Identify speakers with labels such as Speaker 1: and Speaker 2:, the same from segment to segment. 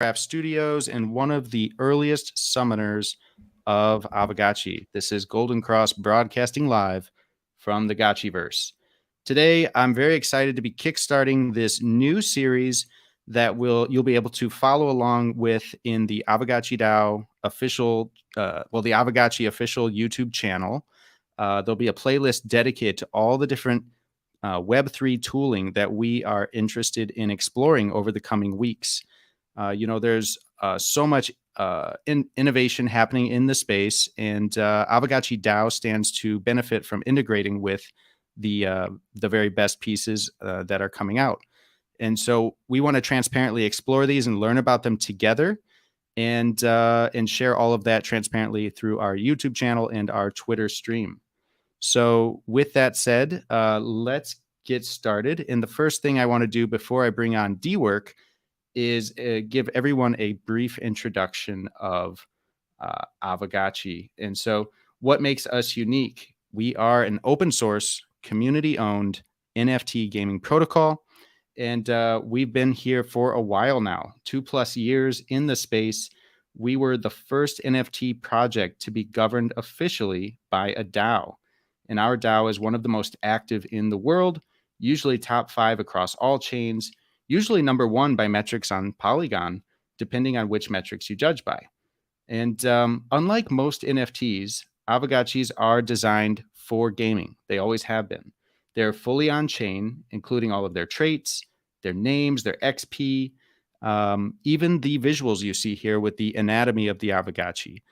Speaker 1: Craft Studios and one of the earliest summoners of Aavegotchi. This is Golden Cross broadcasting live from the Gotchiverse. Today, I'm very excited to be kickstarting this new series that you'll be able to follow along with in the AavegotchiDAO official, the Aavegotchi official YouTube channel. There'll be a playlist dedicated to all the different Web3 tooling that we are interested in exploring over the coming weeks. There's so much innovation happening in the space, and AavegotchiDAO stands to benefit from integrating with the very best pieces that are coming out. And so we want to transparently explore these and learn about them together, and share all of that transparently through our YouTube channel and our Twitter stream. So with that said, let's get started. And the first thing I want to do before I bring on Dework is give everyone a brief introduction of Aavegotchi. And so what makes us unique? We are an open source, community-owned NFT gaming protocol. And we've been here for a while now, 2+ years in the space. We were the first NFT project to be governed officially by a DAO. And our DAO is one of the most active in the world, usually top 5 across all chains, usually number 1 by metrics on Polygon, depending on which metrics you judge by. And unlike most NFTs, Aavegotchis are designed for gaming. They always have been. They're fully on-chain, including all of their traits, their names, their XP, even the visuals you see here with the anatomy of the Aavegotchi.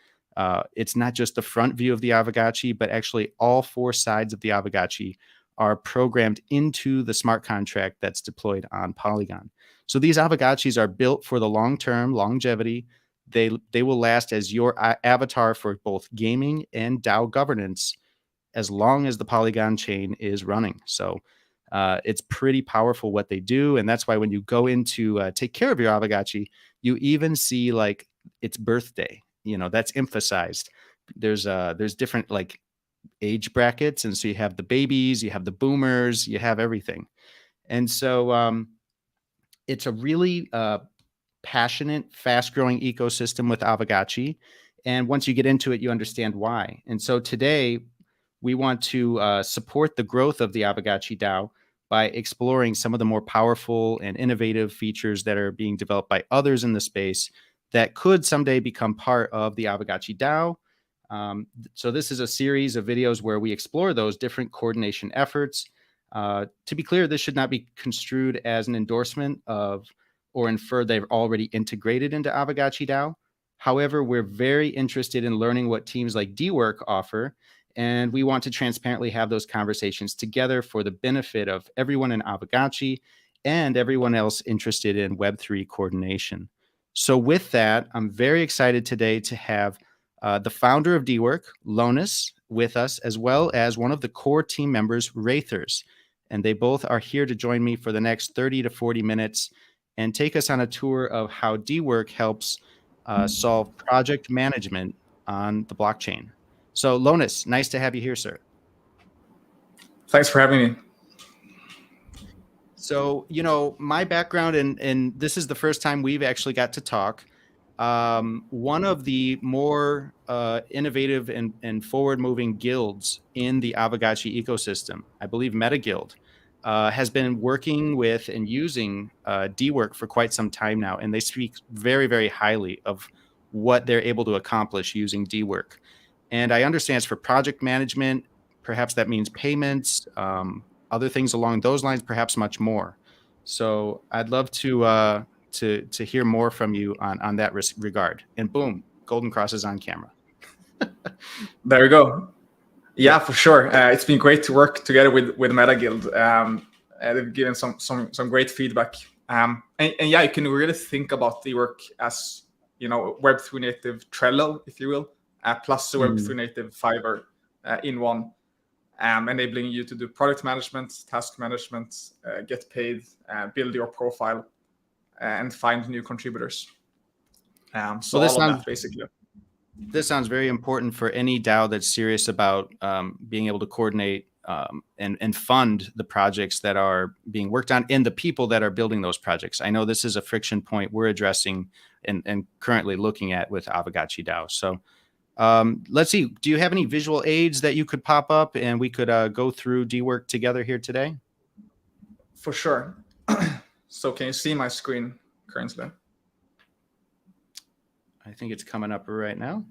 Speaker 1: It's not just the front view of the Aavegotchi, but actually all 4 sides of the Aavegotchi are programmed into the smart contract that's deployed on Polygon. So these Aavegotchis are built for the long-term longevity. They will last as your avatar for both gaming and DAO governance as long as the Polygon chain is running. So it's pretty powerful what they do. And that's why when you go in to take care of your Aavegotchi, you even see like its birthday, that's emphasized. There's different like age brackets. And so you have the babies, you have the boomers, you have everything. And so it's a really passionate, fast-growing ecosystem with Aavegotchi. And once you get into it, you understand why. And so today, we want to support the growth of the AavegotchiDAO by exploring some of the more powerful and innovative features that are being developed by others in the space that could someday become part of the AavegotchiDAO. So this is a series of videos where we explore those different coordination efforts. To be clear, this should not be construed as an endorsement of or infer they've already integrated into AavegotchiDAO. However, we're very interested in learning what teams like Dework offer, and we want to transparently have those conversations together for the benefit of everyone in Aavegotchi and everyone else interested in Web3 coordination. So with that, I'm very excited today to have the founder of Dework, Lonis, with us, as well as one of the core team members, Wraithers. And they both are here to join me for the next 30 to 40 minutes and take us on a tour of how Dework helps solve project management on the blockchain. So Lonis, nice to have you here, sir.
Speaker 2: Thanks for having me.
Speaker 1: So, my background, and this is the first time we've actually got to talk. One of the more innovative and forward-moving guilds in the Aavegotchi ecosystem, I believe MetaGuild, has been working with and using Dework for quite some time now, and they speak very, very highly of what they're able to accomplish using Dework. And I understand it's for project management. Perhaps that means payments, other things along those lines, perhaps much more. So I'd love to hear more from you on that regard. And boom, Golden Cross is on camera.
Speaker 2: There we go. Yeah, for sure. It's been great to work together with MetaGuild. They've given some great feedback. And yeah, you can really think about Dework as Web3 native Trello, if you will, plus the Web3 native Fiverr in one, enabling you to do product management, task management, get paid, build your profile, and find new contributors. So all of that, basically.
Speaker 1: This sounds very important for any DAO that's serious about being able to coordinate and fund the projects that are being worked on and the people that are building those projects. I know this is a friction point we're addressing and currently looking at with AavegotchiDAO. So let's see. Do you have any visual aids that you could pop up and we could go through Dework together here today?
Speaker 2: For sure. So can you see my screen currently?
Speaker 1: I think it's coming up right now.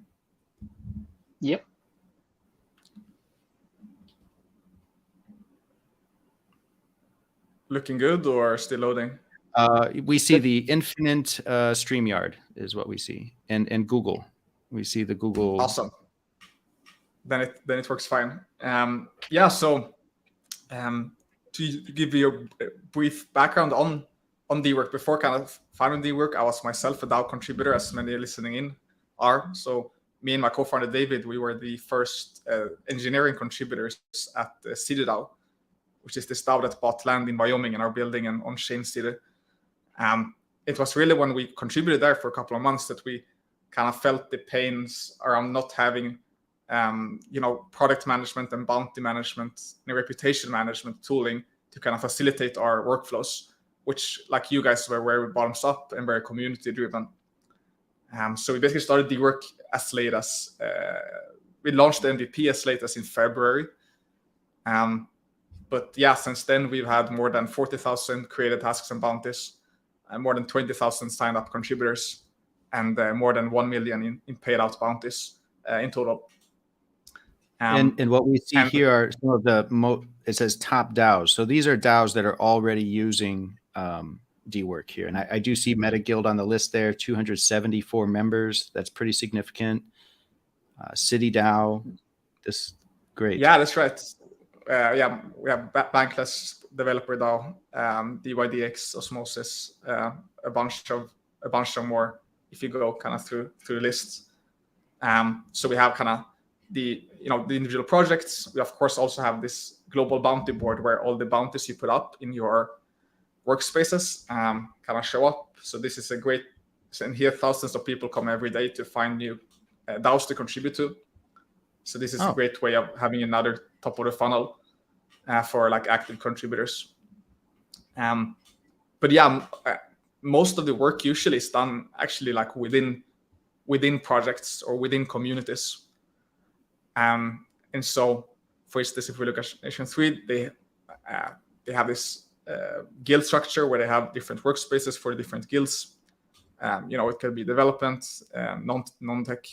Speaker 3: Yep.
Speaker 2: Looking good or still loading?
Speaker 1: We see the infinite StreamYard is what we see, and Google. We see the Google.
Speaker 2: Awesome. Then it works fine. Yeah. So to give you a brief background on Dework, before kind of founding Dework, I was myself a DAO contributor, as many listening in are. So me and my co-founder David, we were the first engineering contributors at City DAO, which is this DAO that bought land in Wyoming and are building an on-chain city. It was really when we contributed there for a couple of months that we kind of felt the pains around not having, product management and bounty management and reputation management tooling to kind of facilitate our workflows, which, like you guys, were very bottoms up and very community driven. So we basically started Dework as late as we launched the MVP as late as in February. But yeah, since then we've had more than 40,000 created tasks and bounties, more than 20,000 signed up contributors, and more than 1 million in paid out bounties in total.
Speaker 1: And what we see here are some of the it says top DAOs. So these are DAOs that are already using Dework here. And I do see MetaGuild on the list there, 274 members. That's pretty significant. City DAO, great.
Speaker 2: Yeah, that's right. Yeah, we have Bankless, Developer DAO, DYDX, Osmosis, a bunch of more. If you go kind of through the list, so we have kind of the individual projects. We of course also have this global bounty board where all the bounties you put up in your workspaces kind of show up. So this is a great, and here thousands of people come every day to find new DAOs to contribute to. So this is a great way of having another top of the funnel for like active contributors. But yeah, most of the work usually is done actually like within projects or within communities. And so, for instance, if we look at Nation 3, they have this guild structure where they have different workspaces for different guilds. It could be development, non-tech.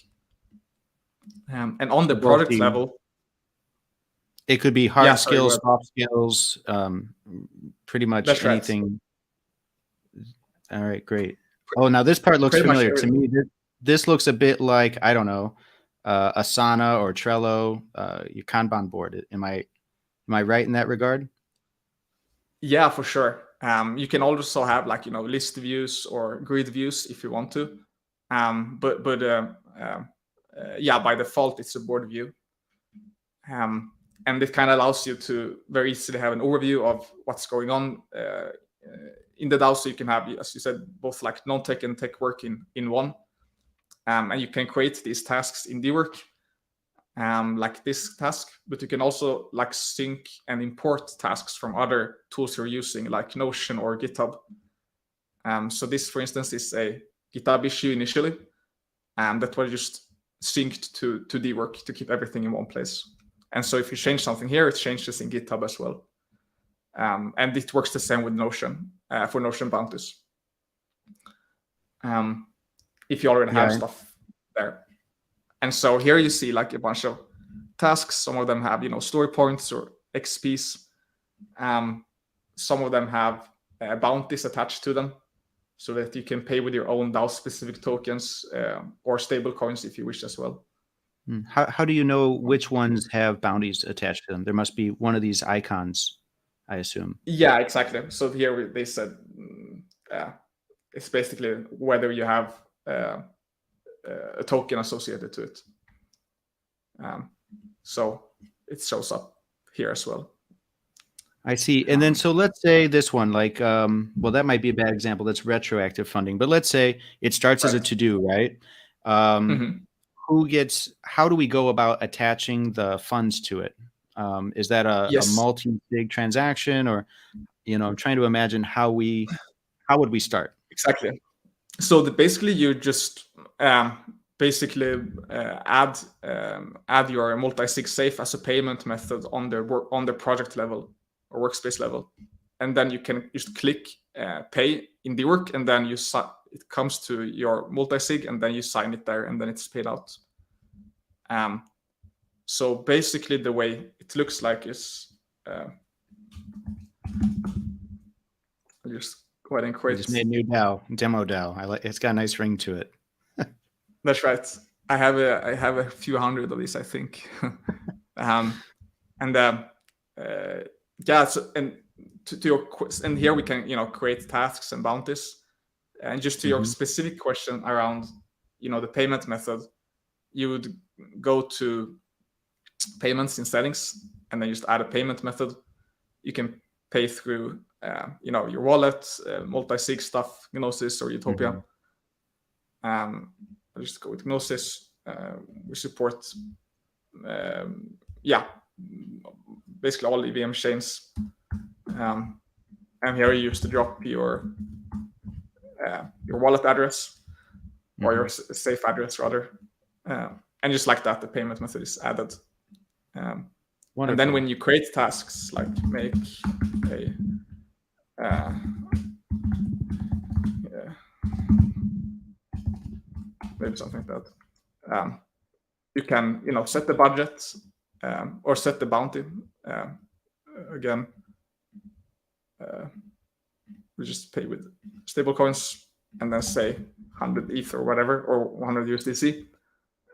Speaker 2: And on the product level,
Speaker 1: it could be hard skills, soft skills, pretty much
Speaker 2: That's
Speaker 1: anything. Right. All right, great. Oh, now this part looks familiar to me. This looks a bit like, I don't know, Asana or Trello, your Kanban board. Am I right in that regard?
Speaker 2: Yeah, for sure. You can also have like list views or grid views if you want to. Yeah, by default it's a board view. And it kind of allows you to very easily have an overview of what's going on in the DAO. So you can have, as you said, both like non-tech and tech work in one. And you can create these tasks in Dework, like this task, but you can also like sync and import tasks from other tools you're using, like Notion or GitHub. So this, for instance, is a GitHub issue initially, that was just synced to Dework to keep everything in one place. And so if you change something here, it changes in GitHub as well. And it works the same with Notion for Notion bounties. If you already have stuff there. And so here you see like a bunch of tasks. Some of them have, story points or XPs. Some of them have bounties attached to them so that you can pay with your own DAO specific tokens or stable coins if you wish as well.
Speaker 1: How do you know which ones have bounties attached to them? There must be one of these icons, I assume.
Speaker 2: Yeah, exactly. So here they said it's basically whether you have a token associated to it. So it shows up here as well.
Speaker 1: I see. And then, so let's say this one, like, well, that might be a bad example. That's retroactive funding. But let's say it starts as a to-do, right? How do we go about attaching the funds to it? Is that a multi-sig transaction, or, I'm trying to imagine how would we start?
Speaker 2: Exactly. So basically you just basically add your multi-sig safe as a payment method on the project level or workspace level, and then you can just click pay in Dework, and then it comes to your multi-sig, and then you sign it there, and then it's paid out. So basically the way it looks like is I'll just go ahead and create.
Speaker 1: Just made a new DAO, demo DAO. It's got a nice ring to it.
Speaker 2: That's right. I have a few hundred of these, I think. Yeah. So, and to your and here we can create tasks and bounties. And just to your specific question around the payment method, you would go to payments in settings, and then just add a payment method. You can pay through your wallet, multi-sig stuff, Gnosis or Utopia. I'll just go with Gnosis. We support basically all EVM chains. And here you used to drop your wallet address or your safe address rather, and just like that, the payment method is added. And then when you create tasks like make a maybe something like that, you can set the budget or set the bounty. Again, we just pay with stable coins and then say 100 ETH or whatever, or 100 USDC.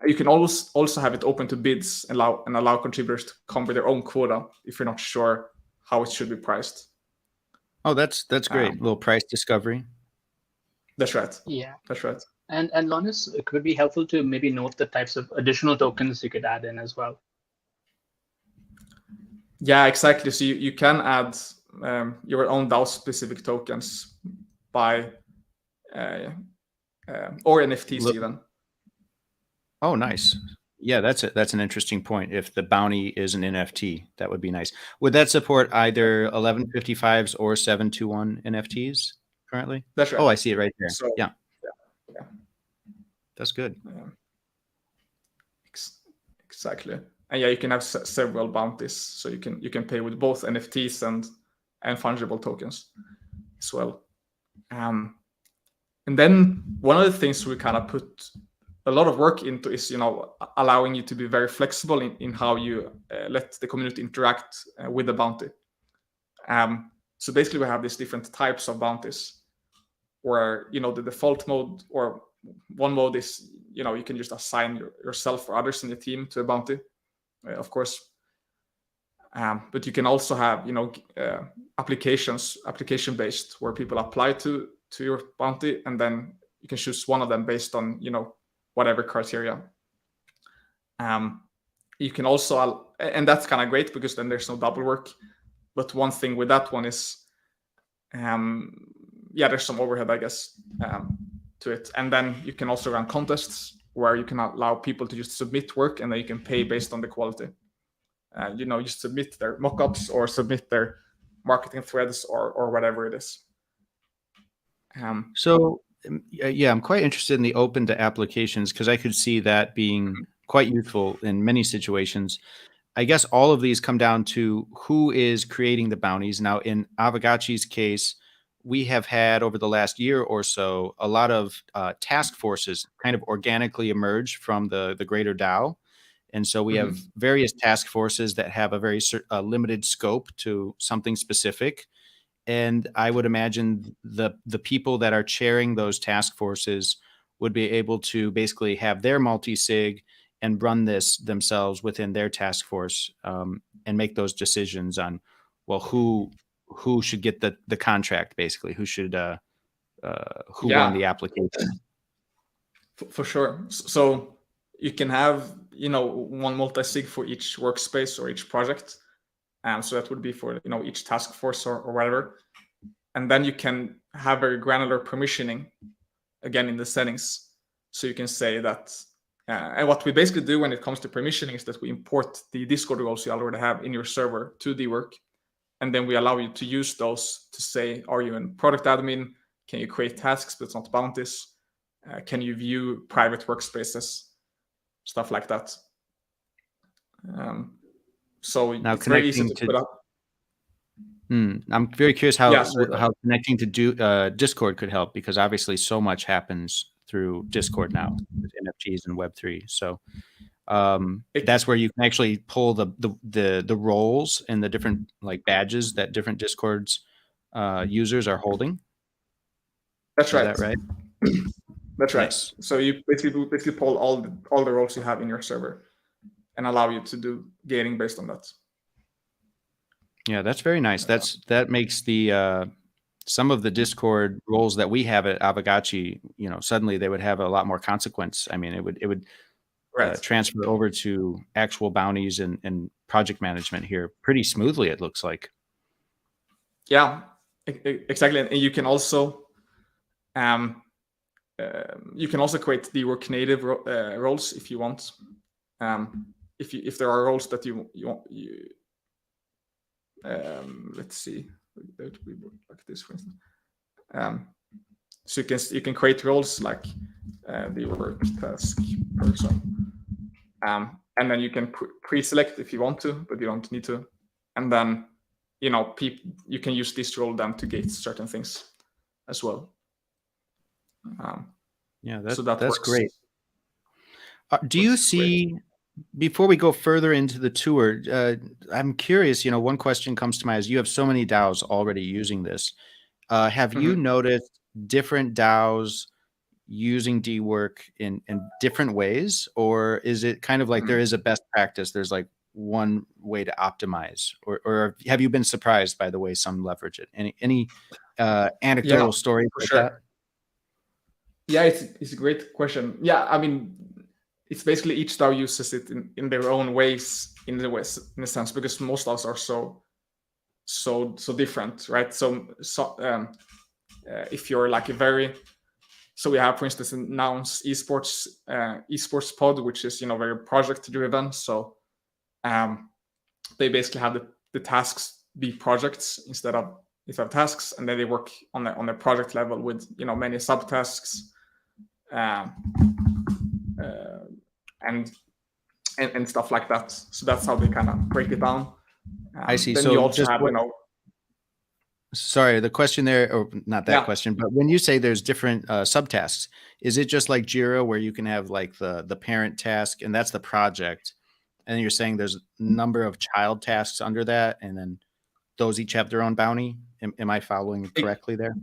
Speaker 2: You can also have it open to bids and allow contributors to come with their own quota if you're not sure how it should be priced.
Speaker 1: Oh, that's great. A little price discovery.
Speaker 2: That's right.
Speaker 3: Yeah.
Speaker 2: That's right.
Speaker 3: And Linus, it could be helpful to maybe note the types of additional tokens you could add in as well.
Speaker 2: Yeah, exactly. So you can add your own DAO specific tokens by or NFTs even.
Speaker 1: Oh, nice. Yeah, that's an interesting point. If the bounty is an NFT, that would be nice. Would that support either 1155s or 721 NFTs currently?
Speaker 2: That's right.
Speaker 1: Oh, I see it right there.
Speaker 2: So,
Speaker 1: yeah. That's good.
Speaker 2: Exactly. And yeah, you can have several bounties, so you can pay with both NFTs and fungible tokens as well. And then one of the things we kind of put a lot of work into is allowing you to be very flexible in how you let the community interact with the bounty. So basically we have these different types of bounties where the default mode, or one mode is you can just assign yourself or others in the team to a bounty, of course. But you can also have application based, where people apply to your bounty, and then you can choose one of them based on whatever criteria. You can also, and that's kind of great because then there's no double work. But one thing with that one is, there's some overhead, I guess, to it. And then you can also run contests where you can allow people to just submit work, and then you can pay based on the quality. You submit their mockups or submit their marketing threads or whatever it is.
Speaker 1: So yeah, I'm quite interested in the open to applications, because I could see that being quite useful in many situations. I guess all of these come down to who is creating the bounties. Now, in Aavegotchi's case, we have had over the last year or so a lot of task forces kind of organically emerge from the greater DAO. And so we have various task forces that have a very limited scope to something specific. And I would imagine the people that are chairing those task forces would be able to basically have their multi-sig and run this themselves within their task force, and make those decisions on, well, who should get the contract, basically, who should run the application.
Speaker 2: For sure. So you can have one multi-sig for each workspace or each project. So that would be for each task force or whatever. And then you can have very granular permissioning again in the settings. So you can say that, and what we basically do when it comes to permissioning is that we import the Discord roles you already have in your server to Dework, and then we allow you to use those to say, are you a product admin? Can you create tasks but not bounties? Can you view private workspaces? Stuff like that. So
Speaker 1: Now
Speaker 2: it's very easy to put up.
Speaker 1: I'm very curious how
Speaker 2: sorry,
Speaker 1: how connecting to Discord could help, because obviously so much happens through Discord now with NFTs and Web3. So that's where you can actually pull the roles and the different like badges that different Discords users are holding.
Speaker 2: That's right.
Speaker 1: Is that right?
Speaker 2: That's right.
Speaker 1: Nice.
Speaker 2: So you basically pull all the roles you have in your server and allow you to do gating based on that.
Speaker 1: Yeah, that's very nice. That makes the some of the Discord roles that we have at Aavegotchi, suddenly they would have a lot more consequence. I mean, it would transfer over to actual bounties and project management here pretty smoothly, it looks like.
Speaker 2: Yeah, exactly. And you can also create Dework native roles if you want. If there are roles that you let's see, that we work like this, for instance. So you can create roles like Dework task person, and then you can pre-select if you want to, but you don't need to. And then you can use this role then to gate certain things as well.
Speaker 1: Yeah, that's
Speaker 2: works.
Speaker 1: Great. Do you see? Before we go further into the tour, I'm curious, one question comes to mind is you have so many DAOs already using this. Have you noticed different DAOs using Dework in different ways? Or is it kind of like there is a best practice? There's like one way to optimize, or have you been surprised by the way some leverage it? Any anecdotal stories like that?
Speaker 2: Yeah, it's a great question. Yeah, I mean, it's basically each DAO uses it in their own ways in a sense, because most DAOs are so different, right? So if you're like so we have, for instance, announced esports pod, which is very project driven. So they basically have the tasks be projects instead of tasks, and then they work on a project level with many subtasks. And stuff like that. So that's how they kind of break it down.
Speaker 1: I see.
Speaker 2: Then
Speaker 1: so
Speaker 2: you also have,
Speaker 1: Sorry, the question there, or not that question, but when you say there's different subtasks, is it just like Jira where you can have like the parent task and that's the project, and then you're saying there's a number of child tasks under that, and then those each have their own bounty? Am I following correctly there?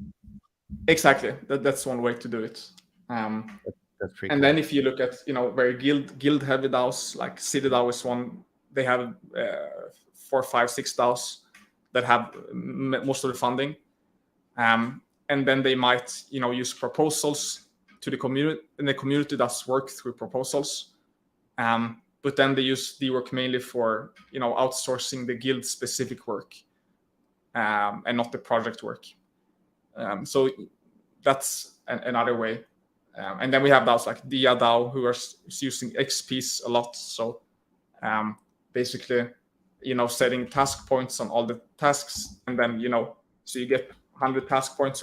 Speaker 2: Exactly. That's one way to do it.
Speaker 1: That's pretty
Speaker 2: and
Speaker 1: cool.
Speaker 2: Then if you look at very guild heavy DAOs, like City DAO is one. They have 4, 5, 6 DAOs that have most of the funding, and then they might use proposals to the community, and the community does work through proposals, but then they use Dework mainly for outsourcing the guild specific work, and not the project work. So that's another way. And then we have DAOs like DAO who are using XPs a lot. So basically, setting task points on all the tasks, and then so you get 100 task points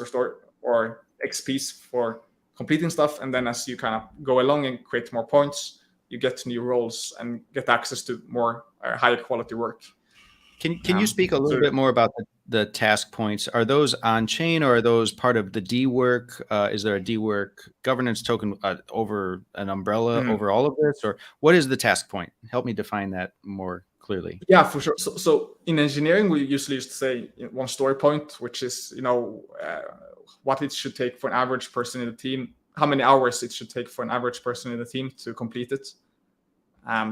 Speaker 2: or XPs for completing stuff, and then as you kind of go along and create more points, you get new roles and get access to more higher quality work.
Speaker 1: Can you speak a little bit more about the task points? Are those on chain, or are those part of the Dework? Is there a Dework governance token over an umbrella over all of this, or what is the task point? Help me define that more clearly.
Speaker 2: Yeah, for sure. So in engineering, we usually used to say one story point, which is what it should take for an average person in the team, how many hours it should take for an average person in the team to complete it.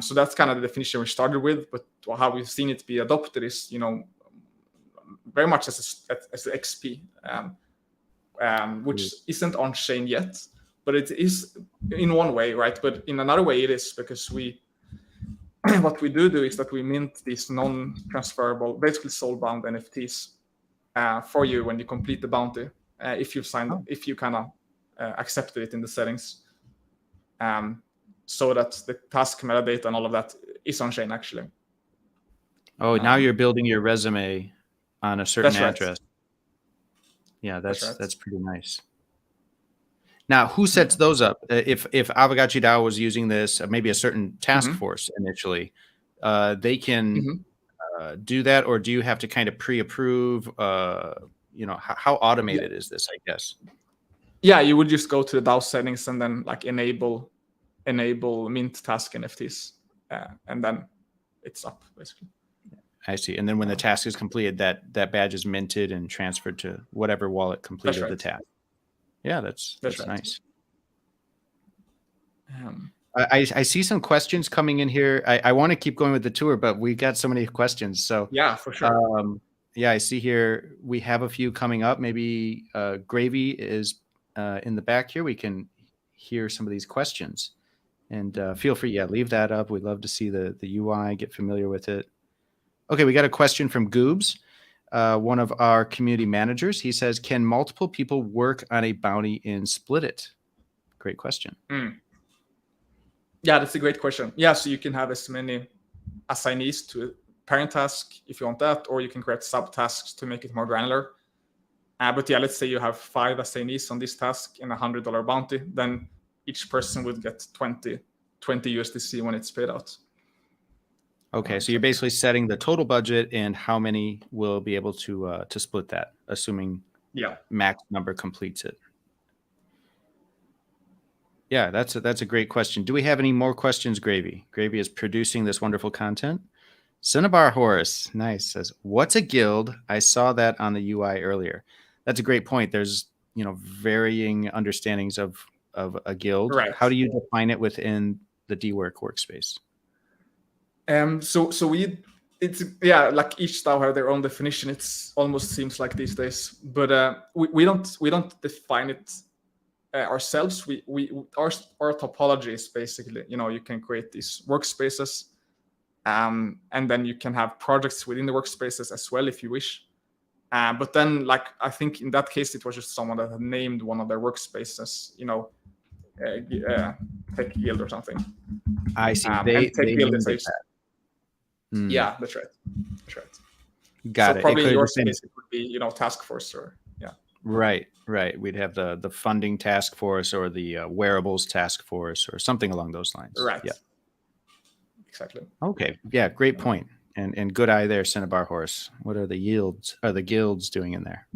Speaker 2: So that's kind of the definition we started with, but how we've seen it be adopted is, very much as the XP, which isn't on chain yet, but it is in one way, right? But in another way, it is because what we do is that we mint these non-transferable, basically soul-bound NFTs for you when you complete the bounty, if you kind of accepted it in the settings. So that the task metadata and all of that is on chain actually.
Speaker 1: Oh, now you're building your resume on a certain address. Yeah,
Speaker 2: right.
Speaker 1: that's pretty nice. Now, who sets those up? If AavegotchiDAO was using this, maybe a certain task force initially, they can do that, or do you have to kind of pre-approve? How automated is this, I guess?
Speaker 2: Yeah, you would just go to the DAO settings and then like enable mint task NFTs, and then it's up basically.
Speaker 1: I see. And then when the task is completed, that badge is minted and transferred to whatever wallet completed the task. Yeah, that's right. Nice. I see some questions coming in here. I want to keep going with the tour, but we got so many questions. So
Speaker 2: yeah, for sure.
Speaker 1: I see here we have a few coming up. Maybe Gravy is in the back here. We can hear some of these questions, and feel free. Leave that up. We'd love to see the UI, get familiar with it. Okay, we got a question from Goobs, one of our community managers. He says, "Can multiple people work on a bounty in Split It?" Great question.
Speaker 2: Yeah, that's a great question. Yeah, so you can have as many assignees to a parent task if you want that, or you can create subtasks to make it more granular. But yeah, let's say you have 5 assignees on this task in $100 bounty, then each person would get 20 USDC when it's paid out.
Speaker 1: Okay, so you're basically setting the total budget and how many will be able to split that, assuming max number completes it. Yeah, that's a great question. Do we have any more questions, Gravy? Gravy is producing this wonderful content. Cinnabar Horse, nice, says, "What's a guild? I saw that on the UI earlier." That's a great point. There's varying understandings of a guild.
Speaker 2: Right.
Speaker 1: How do you define it within the Dework workspace?
Speaker 2: It's like each DAO have their own definition. It's almost seems like these days, but we don't define it ourselves. Our topology is basically, you can create these workspaces, and then you can have projects within the workspaces as well if you wish. But then, like, I think in that case, it was just someone that had named one of their workspaces, Tech Guild or something.
Speaker 1: I see.
Speaker 2: Tech Guild is yeah, that's right. Got it. Probably in your space it would be, task force or
Speaker 1: Right. We'd have the funding task force or the wearables task force or something along those lines.
Speaker 2: Right.
Speaker 1: Yeah.
Speaker 2: Exactly.
Speaker 1: Okay. Yeah. Great point. And good eye there, Cinnabar Horse. What are the guilds doing in there?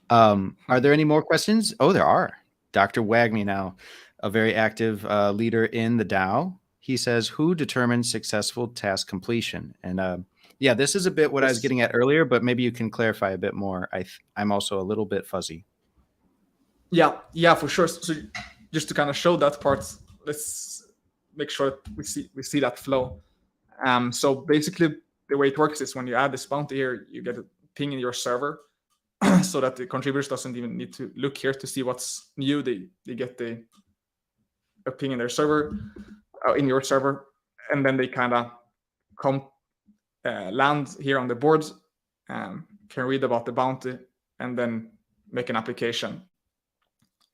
Speaker 1: Are there any more questions? Oh, there are. Dr. Wagme now, a very active leader in the DAO. He says, "Who determines successful task completion?" And this is a bit what I was getting at earlier, but maybe you can clarify a bit more. I'm also a little bit fuzzy.
Speaker 2: Yeah, for sure. So just to kind of show that part, let's make sure that we see that flow. So basically, the way it works is when you add this bounty here, you get a ping in your server, so that the contributors doesn't even need to look here to see what's new. They get a ping in their server, in your server, and then they kind of come land here on the board, can read about the bounty, and then make an application.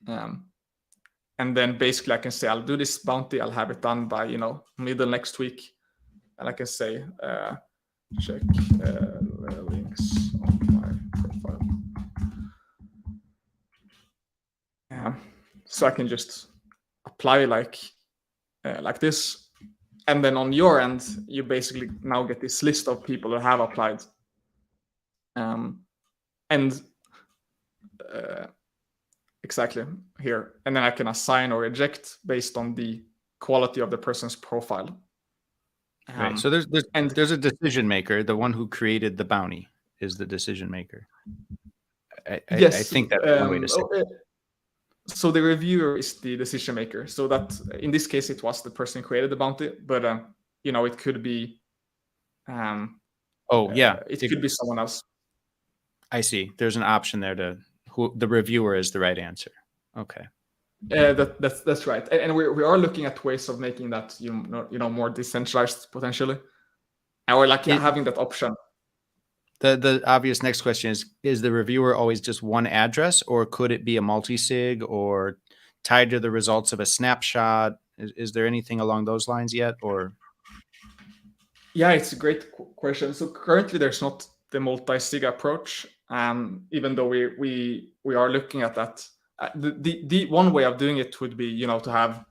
Speaker 2: And then basically I can say, I'll do this bounty, I'll have it done by middle next week, and I can say check the links on my profile. So I can just apply like this, and then on your end you basically now get this list of people that have applied, and exactly here, and then I can assign or reject based on the quality of the person's profile.
Speaker 1: Right. So there's a decision maker. The one who created the bounty is the decision maker.
Speaker 2: Yes,
Speaker 1: I think that's one way to say it.
Speaker 2: So the reviewer is the decision maker. So that in this case it was the person who created the bounty, but it could be it could be someone else.
Speaker 1: I see. There's an option there who the reviewer is the right answer. Okay.
Speaker 2: That's right. And we are looking at ways of making that more decentralized potentially, and we're having that option.
Speaker 1: The obvious next question is the reviewer always just one address, or could it be a multi-sig or tied to the results of a snapshot? Is there anything along those lines yet? Or
Speaker 2: yeah, it's a great question. So currently there's not the multi-sig approach, even though we are looking at that. The one way of doing it would be, to have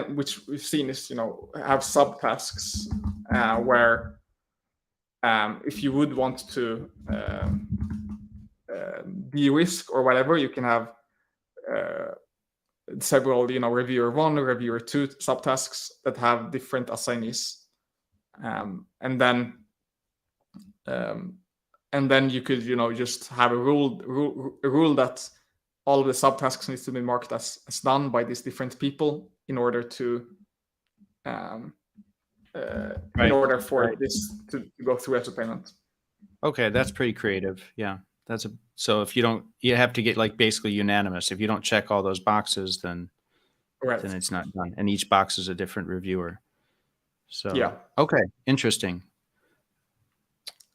Speaker 2: which we've seen is, have subtasks where if you would want to de-risk or whatever, you can have several, reviewer 1 or reviewer 2 subtasks that have different assignees, and then you could, just have a rule that all of the subtasks needs to be marked as done by these different people in order to in order for this to go through as a payment.
Speaker 1: Okay, that's pretty creative. Yeah, so if you have to get like basically unanimous. If you don't check all those boxes, then it's not done. And each box is a different reviewer. So
Speaker 2: yeah.
Speaker 1: Okay, interesting.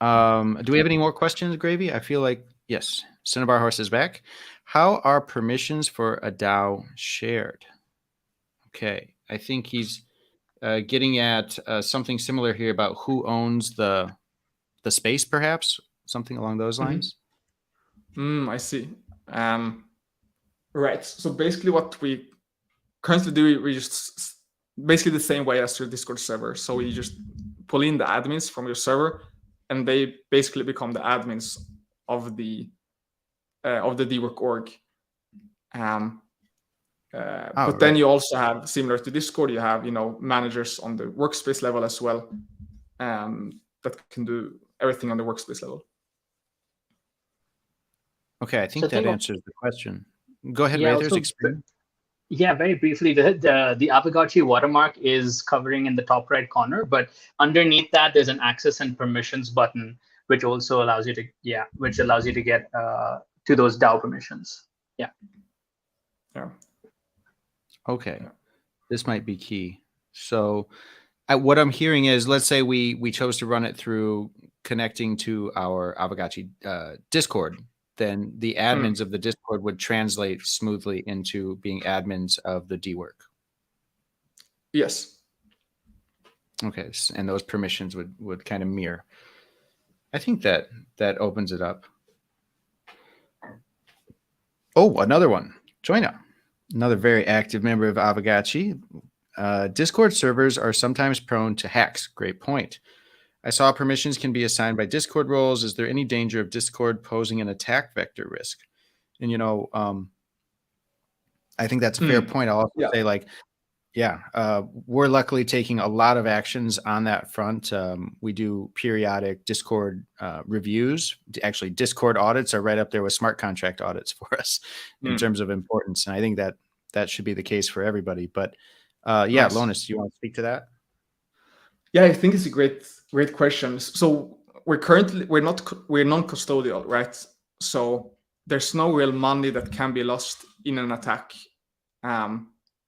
Speaker 1: Do we have any more questions, Gravy? I feel like yes. Cinnabar Horse is back. How are permissions for a DAO shared? Okay, I think he's getting at something similar here about who owns the space, perhaps something along those lines.
Speaker 2: I see. Right. So basically, what we currently do, we just basically the same way as your Discord server. So you just pull in the admins from your server, and they basically become the admins of the Dework org. But then you also have, similar to Discord, you have managers on the workspace level as well, that can do everything on the workspace level.
Speaker 1: Okay, I think that answers the question. Go ahead, Rathers, explain.
Speaker 3: Yeah, very briefly, the Aavegotchi watermark is covering in the top right corner, but underneath that there's an access and permissions button, which also allows you to get to those DAO permissions. Yeah.
Speaker 1: Okay, this might be key. So what I'm hearing is, let's say we chose to run it through connecting to our Aavegotchi Discord, then the admins of the Discord would translate smoothly into being admins of the Dework.
Speaker 2: Yes.
Speaker 1: Okay, and those permissions would kind of mirror. I think that opens it up. Oh, another one. Joina, another very active member of Aavegotchi. Discord servers are sometimes prone to hacks. Great point. I saw permissions can be assigned by Discord roles. Is there any danger of Discord posing an attack vector risk? And I think that's a fair point. I'll also say, we're luckily taking a lot of actions on that front. We do periodic Discord reviews. Actually, Discord audits are right up there with smart contract audits for us in terms of importance. And I think that should be the case for everybody. But nice. Lonis, do you want to speak to that?
Speaker 2: Yeah, I think it's a great question. So we're non-custodial, right? So there's no real money that can be lost in an attack,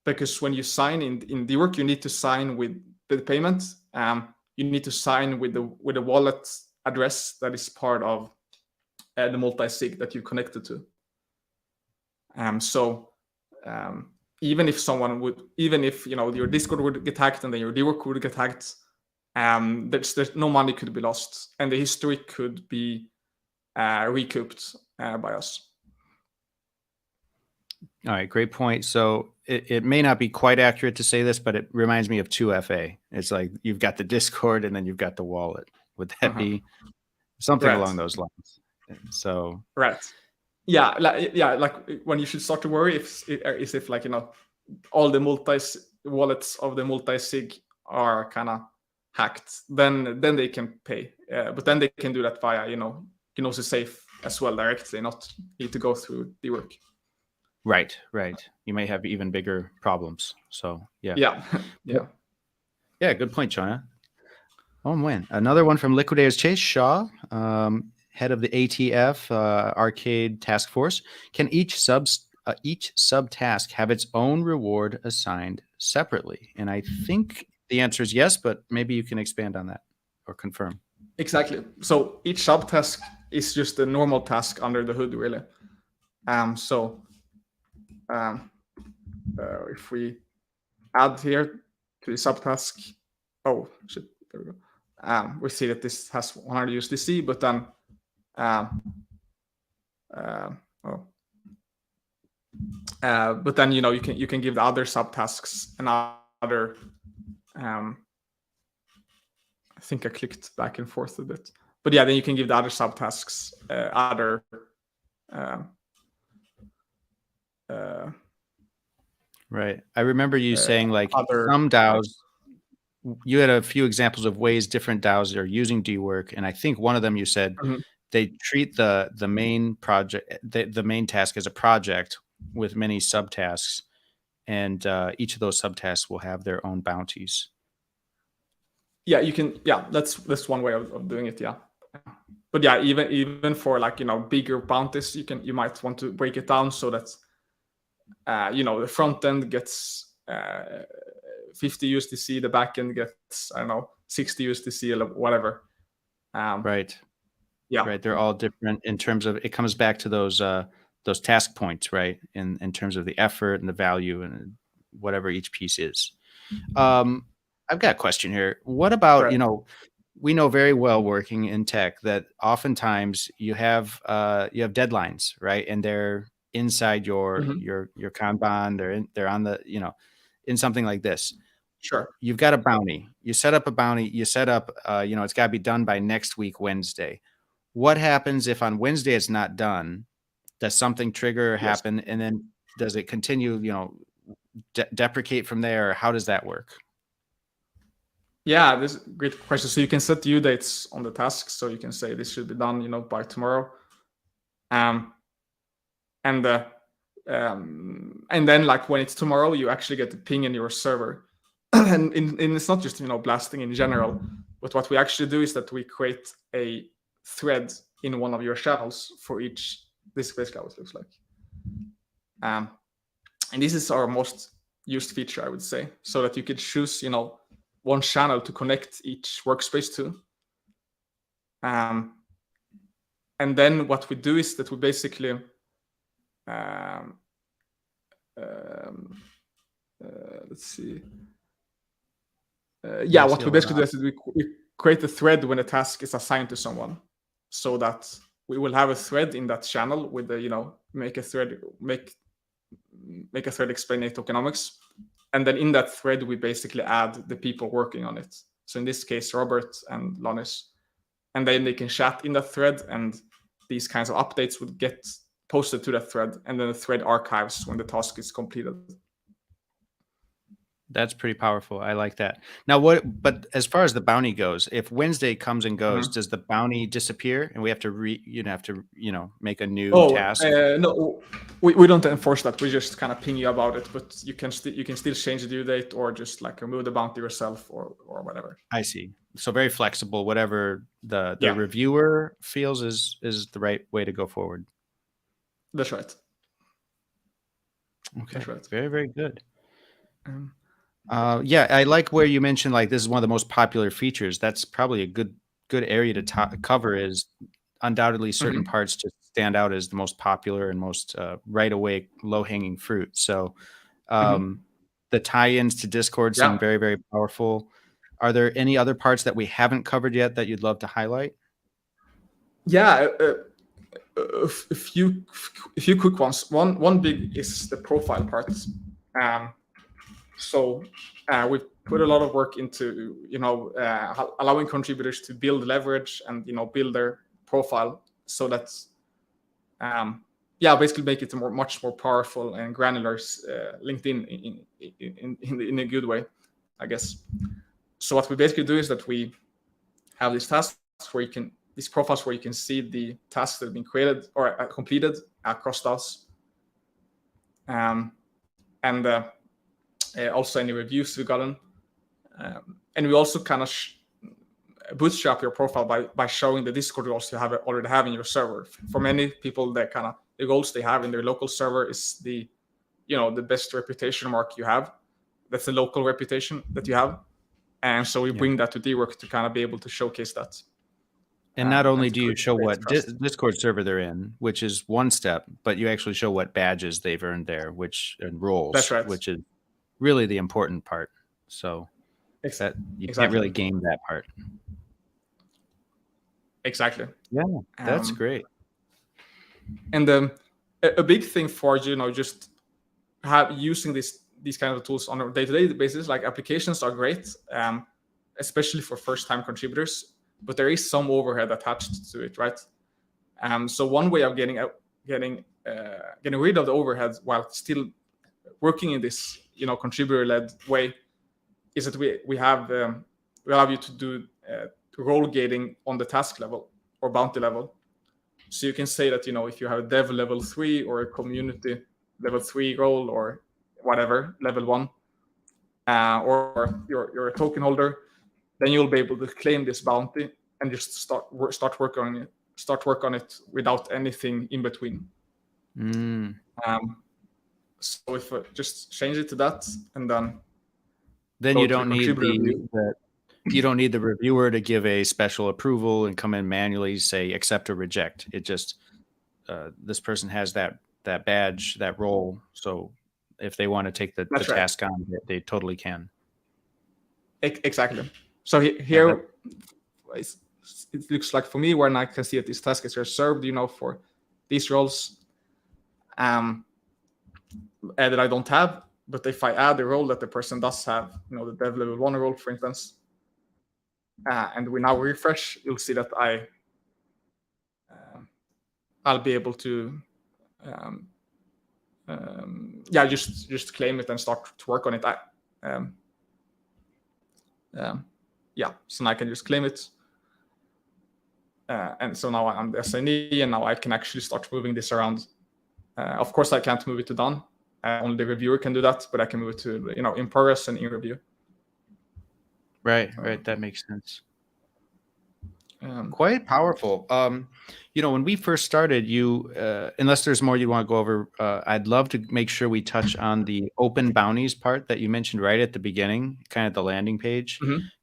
Speaker 2: because when you sign in Dework, you need to sign with the payment. You need to sign with the wallet address that is part of the multi-sig that you connected to. Even if your Discord would get hacked and then your Dework would get hacked, there's no money could be lost, and the history could be recouped by us.
Speaker 1: All right, great point. So it may not be quite accurate to say this, but it reminds me of 2FA. It's like you've got the Discord and then you've got the wallet. Would that be something along those lines? So
Speaker 2: yeah, like when you should start to worry if all the wallets of the multi-sig are kind of hacked, then they can pay, but then they can do that via can also save as well directly, not need to go through Dework.
Speaker 1: Right. You may have even bigger problems. So
Speaker 2: yeah.
Speaker 1: Good point, Joina. Oh man, another one from Liquidators Chase Shaw, head of the ATF Arcade Task Force. Can each subtask have its own reward assigned separately? And I think the answer is yes, but maybe you can expand on that or confirm.
Speaker 2: Exactly. So each subtask is just a normal task under the hood, really. If we add here to the subtask, there we go. we see that this has 100 USDC, but then but then you can give the other subtasks another. I think I clicked back and forth a bit, but yeah, then you can give the other subtasks other.
Speaker 1: Right. I remember you saying like
Speaker 2: other
Speaker 1: some DAOs. You had a few examples of ways different DAOs are using Dework, and I think one of them you said they treat the main project, the main task as a project with many subtasks, and each of those subtasks will have their own bounties.
Speaker 2: Yeah, you can. Yeah, that's one way of doing it. Yeah, but yeah, even for like bigger bounties, you might want to break it down so that the front end gets 50 USDC, the back end gets 60 USDC or whatever.
Speaker 1: Right.
Speaker 2: Yeah.
Speaker 1: Right. They're all different in terms of, it comes back to those task points, right? In terms of the effort and the value and whatever each piece is. I've got a question here. What about,
Speaker 2: Right.
Speaker 1: We know very well working in tech that oftentimes you have deadlines, right? And they're inside your Kanban, they're on the, in something like this.
Speaker 2: Sure.
Speaker 1: You've got a bounty. You set up a bounty. You set up, it's got to be done by next week, Wednesday. What happens if on Wednesday it's not done? Does something trigger happen? And then does it continue, deprecate from there? Or how does that work?
Speaker 2: Yeah, this is a great question. So you can set due dates on the tasks. So you can say this should be done, by tomorrow. And then like when it's tomorrow, you actually get the ping in your server. and it's not just blasting in general, but what we actually do is that we create a thread in one of your channels for each. This is basically how it looks like. And this is our most used feature, I would say, so that you could choose one channel to connect each workspace to. And then what we do is that we basically let's see. What we basically do is we create a thread when a task is assigned to someone, so that we will have a thread in that channel with the make a thread explain tokenomics, and then in that thread we basically add the people working on it. So in this case, Robert and Lonis, and then they can chat in that thread, and these kinds of updates would get posted to that thread, and then the thread archives when the task is completed.
Speaker 1: That's pretty powerful. I like that. Now, but as far as the bounty goes, if Wednesday comes and goes, does the bounty disappear and we have to make a new task?
Speaker 2: No, we don't enforce that. We just kind of ping you about it, but you can still change the due date or just like remove the bounty yourself or whatever.
Speaker 1: I see. So very flexible, whatever the reviewer feels is the right way to go forward.
Speaker 2: That's right.
Speaker 1: Okay. That's right. Very, very good. I like where you mentioned like this is one of the most popular features. That's probably a good area to cover. Is undoubtedly certain parts just stand out as the most popular and most right away low hanging fruit. So the tie-ins to Discord seem very, very powerful. Are there any other parts that we haven't covered yet that you'd love to highlight?
Speaker 2: Yeah, a few quick ones. One big is the profile part. So we put a lot of work into allowing contributors to build leverage and build their profile, so that basically make it much more powerful and granular LinkedIn in a good way, I guess. So what we basically do is that we have these tasks where these profiles where you can see the tasks that have been created or completed across DAOs, and also any reviews we've gotten, and we also kind of bootstrap your profile by showing the Discord goals you already have in your server. For many people, the goals they have in their local server is the best reputation mark you have. That's the local reputation that you have, and so we bring that to Dework to kind of be able to showcase that.
Speaker 1: And not only do you show what Discord server they're in, which is one step, but you actually show what badges they've earned there, and roles.
Speaker 2: That's right.
Speaker 1: Which is really the important part. So that you can't really game that part.
Speaker 2: Exactly.
Speaker 1: Yeah, that's great.
Speaker 2: And a big thing for just using these kind of tools on a day-to-day basis, like applications are great, especially for first-time contributors, but there is some overhead attached to it, right? So one way of getting rid of the overhead while still working in this contributor-led way is that we allow you to do role gating on the task level or bounty level. So you can say that if you have a dev level 3 or a community level 3 role or whatever level 1, or you're a token holder, then you'll be able to claim this bounty and just start work on it without anything in between. So if I just change it to that, and then
Speaker 1: you don't need you don't need the reviewer to give a special approval and come in manually say accept or reject. It just this person has that badge, that role, so if they want to take the task on, they totally can.
Speaker 2: Exactly. So here it looks like for me when I can see that these tasks are served, for these roles that I don't have. But if I add a role that the person does have, the dev level 1 role, for instance, and we now refresh, you'll see that I'll be able to just claim it and start to work on it. So now I can just claim it. And so now I'm the assignee, and now I can actually start moving this around. Of course, I can't move it to done. Only the reviewer can do that, but I can move it to in progress and in review.
Speaker 1: Right. That makes sense. Quite powerful. When we first started, unless there's more you want to go over, I'd love to make sure we touch on the open bounties part that you mentioned right at the beginning, kind of the landing page,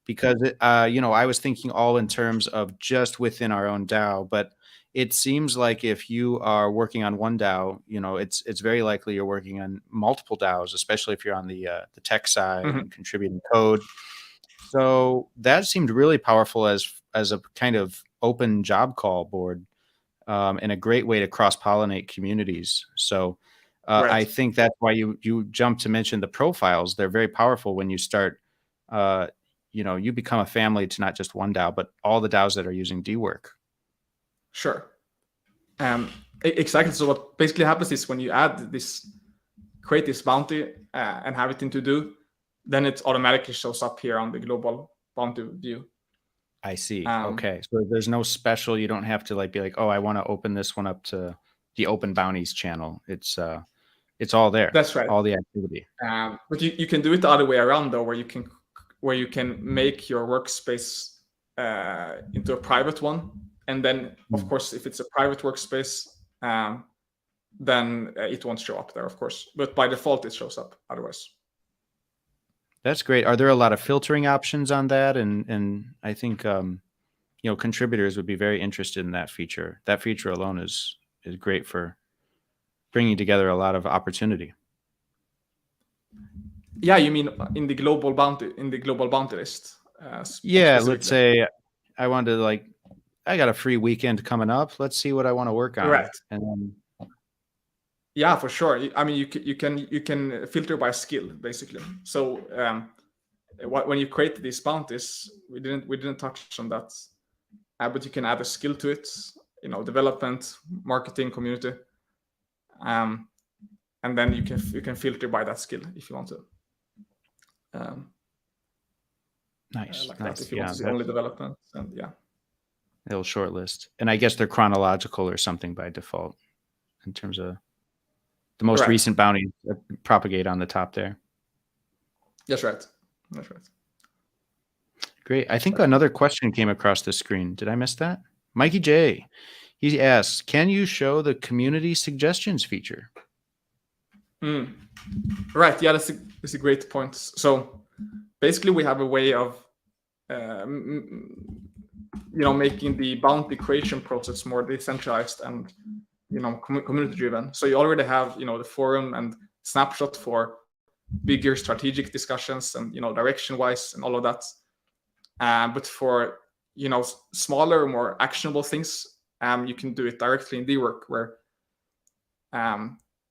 Speaker 1: because I was thinking all in terms of just within our own DAO, but it seems like if you are working on one DAO, it's very likely you're working on multiple DAOs, especially if you're on the tech side and contributing code. So that seemed really powerful as a kind of open job call board, and a great way to cross-pollinate communities. So I think that's why you jump to mention the profiles. They're very powerful when you start, you become a family to not just one DAO, but all the DAOs that are using Dework.
Speaker 2: Sure. Exactly. So what basically happens is when you create this bounty and have it into do, then it automatically shows up here on the global bounty view.
Speaker 1: I see. Okay. So there's no special, you don't have to be like, oh, I want to open this one up to the open bounties channel. It's all there.
Speaker 2: That's right.
Speaker 1: All the activity.
Speaker 2: But you can do it the other way around though, where you can make your workspace into a private one. And then, of course, if it's a private workspace, then it won't show up there, of course. But by default, it shows up otherwise.
Speaker 1: That's great. Are there a lot of filtering options on that? And I think contributors would be very interested in that feature. That feature alone is great for bringing together a lot of opportunity.
Speaker 2: Yeah, you mean in the global bounty list?
Speaker 1: Yeah, let's say I wanted to I got a free weekend coming up. Let's see what I want to work on.
Speaker 2: Right.
Speaker 1: And then,
Speaker 2: yeah, for sure. I mean, you can filter by skill basically. So when you create these bounties, we didn't touch on that, but you can add a skill to it. Development, marketing, community, and then you can filter by that skill if you want to.
Speaker 1: Nice.
Speaker 2: That if you want to see only development, and yeah.
Speaker 1: It'll shortlist. And I guess they're chronological or something by default in terms of the most recent bounties that propagate on the top there.
Speaker 2: That's right.
Speaker 1: Great. I think another question came across the screen. Did I miss that? Mikey J. He asks, can you show the community suggestions feature?
Speaker 2: Right. Yeah, that's a great point. So basically we have a way of making the bounty creation process more decentralized and community driven. So you already have the forum and snapshot for bigger strategic discussions and direction wise and all of that. But for smaller, more actionable things, you can do it directly in Dework, where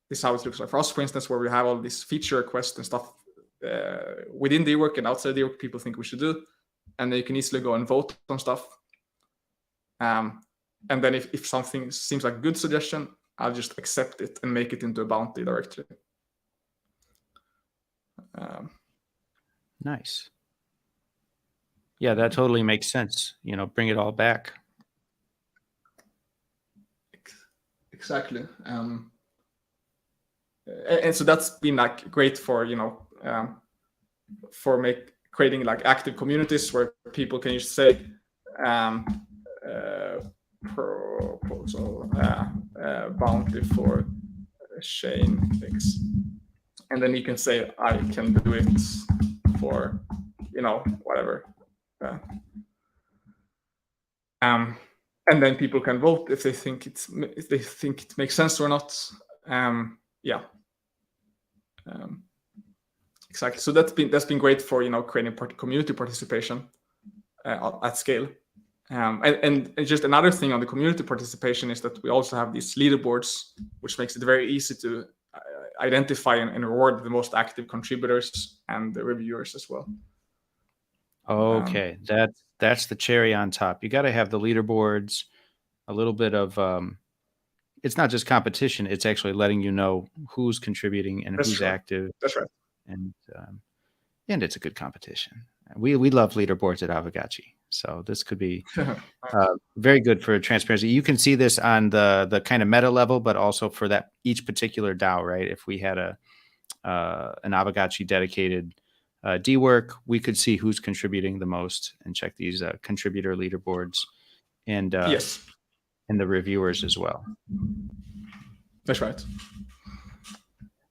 Speaker 2: this is how it looks like for us, for instance, where we have all these feature requests and stuff within Dework and outside Dework people think we should do, and then you can easily go and vote on stuff. And then if something seems like a good suggestion, I'll just accept it and make it into a bounty directly.
Speaker 1: Nice. Yeah, that totally makes sense. Bring it all back.
Speaker 2: Exactly. And so that's been like great for creating like active communities where people can just say proposal bounty for Shane X, and then you can say I can do it for whatever, and then people can vote if they think it makes sense or not. Exactly. So that's been great for creating community participation at scale. And just another thing on the community participation is that we also have these leaderboards, which makes it very easy to identify and reward the most active contributors and the reviewers as well.
Speaker 1: Okay, that's the cherry on top. You got to have the leaderboards, a little bit of it's not just competition, it's actually letting you know who's contributing and who's active.
Speaker 2: That's right.
Speaker 1: And it's a good competition. We love leaderboards at Aavegotchi, so this could be very good for transparency. You can see this on the kind of meta level, but also for that each particular DAO, right? If we had an Aavegotchi dedicated Dework, we could see who's contributing the most and check these contributor leaderboards and
Speaker 2: yes,
Speaker 1: and the reviewers as well.
Speaker 2: That's right.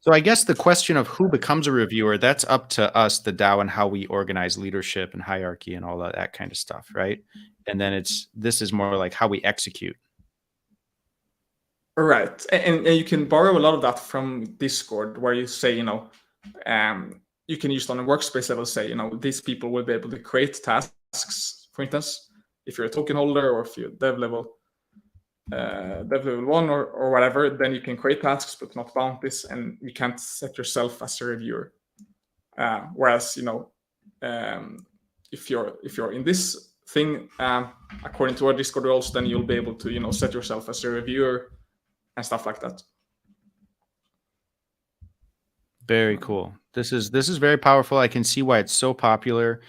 Speaker 1: So I guess the question of who becomes a reviewer, that's up to us, the DAO, and how we organize leadership and hierarchy and all that kind of stuff, right? And then this is more like how we execute.
Speaker 2: Right. And you can borrow a lot of that from Discord, where you say, you can use it on a workspace level, say, these people will be able to create tasks, for instance, if you're a token holder or if you're dev level 1 or whatever, then you can create tasks but not bounties, and you can't set yourself as a reviewer. Whereas if you're in this thing, according to our Discord rules, then you'll be able to set yourself as a reviewer and stuff like that.
Speaker 1: Very cool. This is very powerful. I can see why it's so popular.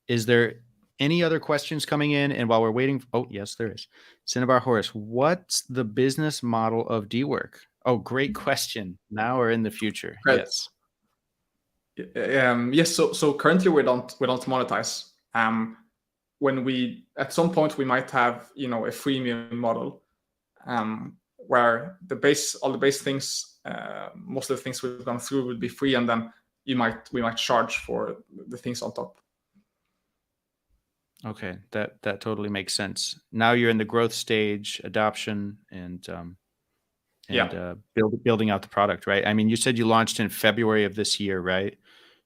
Speaker 1: Is there any other questions coming in? And while we're waiting, oh yes, there is. Cinnabar Horace, what's the business model of Dework? Oh, great question. Now or in the future?
Speaker 2: Right.
Speaker 1: Yes.
Speaker 2: Yes. So currently we don't monetize. When we at some point we might have a freemium model, where all the base things, most of the things we've gone through would be free, and then we might charge for the things on top.
Speaker 1: Okay, that totally makes sense. Now you're in the growth stage, adoption, and building out the product, right? I mean, you said you launched in February of this year, right?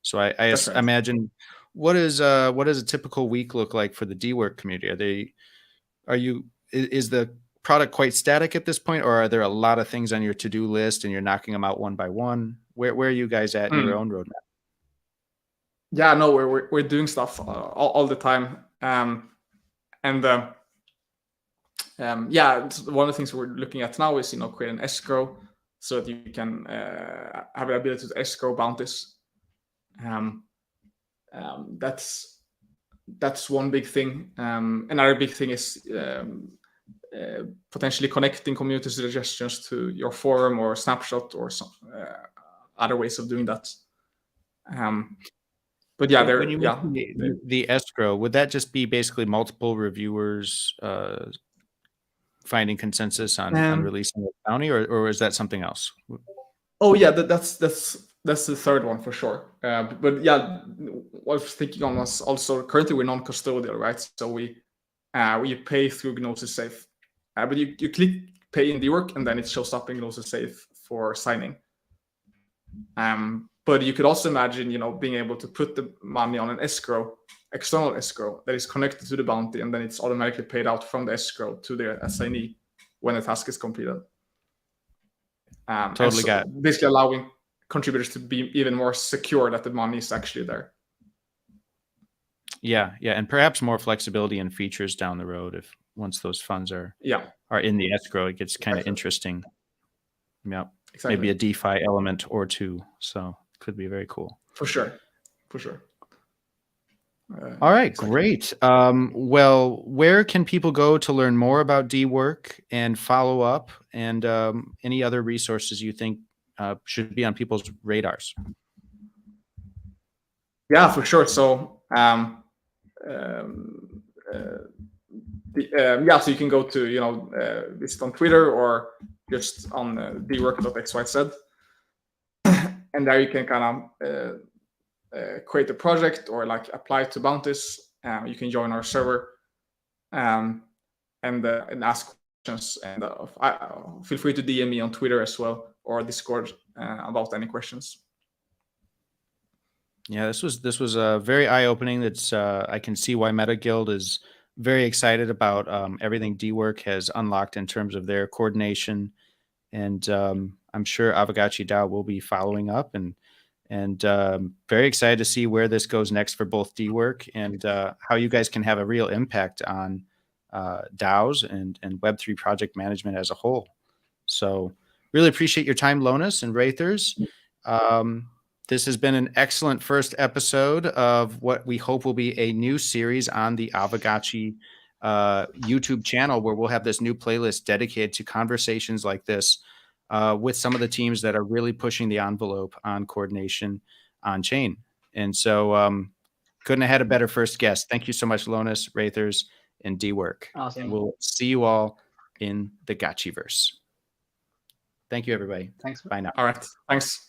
Speaker 1: So I
Speaker 2: right.
Speaker 1: imagine what does a typical week look like for the Dework community? Is the product quite static at this point, or are there a lot of things on your to-do list and you're knocking them out one by one? Where are you guys at in your own roadmap?
Speaker 2: Yeah, no, we're doing stuff all the time. One of the things we're looking at now is create an escrow so that you can have the ability to escrow bounties. That's one big thing. Another big thing is potentially connecting community suggestions to your forum or snapshot or some other ways of doing that. But yeah,
Speaker 1: when you mention the escrow, would that just be basically multiple reviewers finding consensus on releasing a bounty, or is that something else?
Speaker 2: Oh yeah, that's the third one for sure. But yeah, what I was thinking on was also currently we're non-custodial, right? So we pay through Gnosis Safe, but you click pay in Dework and then it shows up in Gnosis Safe for signing. But you could also imagine, being able to put the money on an escrow external escrow that is connected to the bounty, and then it's automatically paid out from the escrow to the assignee when the task is completed.
Speaker 1: Totally got it.
Speaker 2: Basically allowing contributors to be even more secure that the money is actually there.
Speaker 1: Yeah, and perhaps more flexibility and features down the road if once those funds are in the escrow, it gets kind of interesting. Yeah, exactly. Maybe a DeFi element or two. So could be very cool.
Speaker 2: For sure.
Speaker 1: All right, great. Well, where can people go to learn more about Dework and follow up, and any other resources you think should be on people's radars?
Speaker 2: Yeah, for sure. So so you can go to visit on Twitter or just on dework.xyz, and there you can kind of create a project or like apply to bounties. You can join our server and ask questions, and feel free to DM me on Twitter as well or Discord about any questions.
Speaker 1: Yeah, this was very eye-opening. That's I can see why MetaGuild is very excited about everything Dework has unlocked in terms of their coordination, and I'm sure AavegotchiDAO will be following up, and very excited to see where this goes next for both Dework and how you guys can have a real impact on DAOs and Web3 project management as a whole. So really appreciate your time, Lonas and Wraithers. This has been an excellent first episode of what we hope will be a new series on the Aavegotchi YouTube channel, where we'll have this new playlist dedicated to conversations like this with some of the teams that are really pushing the envelope on coordination on chain. And so couldn't have had a better first guest. Thank you so much, Lonas, Wraithers, and Dework.
Speaker 3: Awesome.
Speaker 1: And we'll see you all in the Gotchiverse. Thank you, everybody.
Speaker 3: Thanks.
Speaker 1: Bye now.
Speaker 2: All right. Thanks.